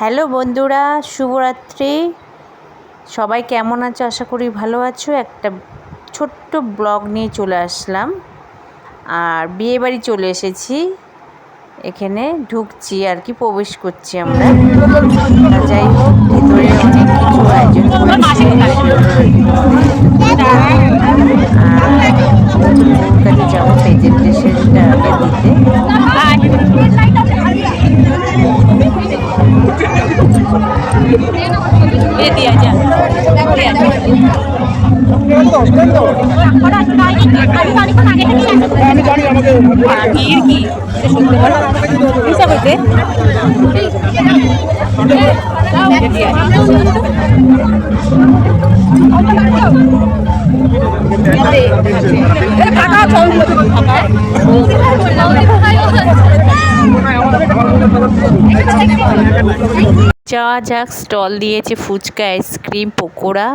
Hello বন্ধুরা, শুভরাত্রি। সবাই কেমন আছো? আশা করি ভালো আছো। একটা ছোট্ট ব্লগ নিয়ে চলে আসলাম, আর বিয়েবাড়ি চলে এসেছি। এখানে ঢুকছি আর কি, প্রবেশ করছি আমরা। যাই হোক, ভেতরে অনেক কিছু আয়োজন করেছে। নতুন কাজে যাবো প্রেজেন্টেশনটা আগে দিতে। যাওয়া যাক, স্টল দিয়েছে ফুচকা, আইসক্রিম, পকোড়া।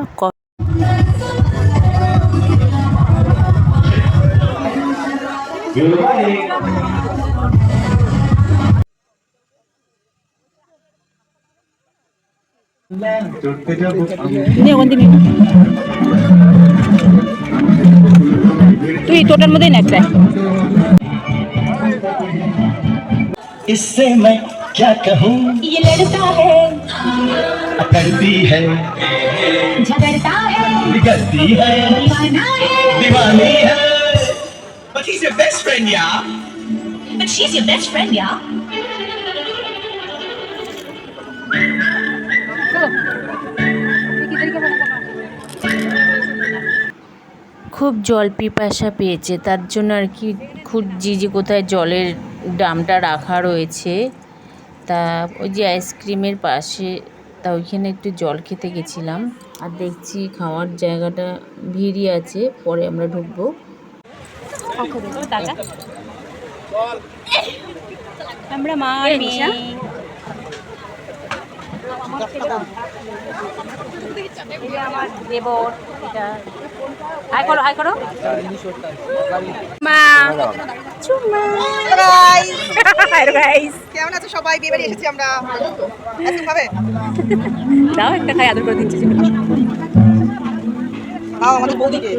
তুই তোটার মধ্যেই না একটা। इससे मैं क्या कहूँ, ये लड़ता है, करती है, झगड़ता है, बिगड़ती है, दीवाना है, दीवानी है, but he's your best friend, yeah. but she's your best friend, yeah. খুব জল পিপাসা পেয়েছে, তার জন্য আর কি খুঁজছি যে কোথায় জলের ড্রামটা রাখা রয়েছে। তা ওই যে আইসক্রিমের পাশে, তা ওইখানে একটু জল খেতে গেছিলাম, আর দেখছি খাওয়ার জায়গাটা ভিড়ই আছে, পরে আমরা ঢুকবো। আমরা মা মেয়ে আমার দেবর, এটা হাই করো, হাই করো মা। গাইস কেমন আছো সবাই? বিয়ে বাড়ি এসেছি আমরা। খাবে? দাও একটা, খাই আদর করে দিচ্ছি। আমাদের বৌদিকে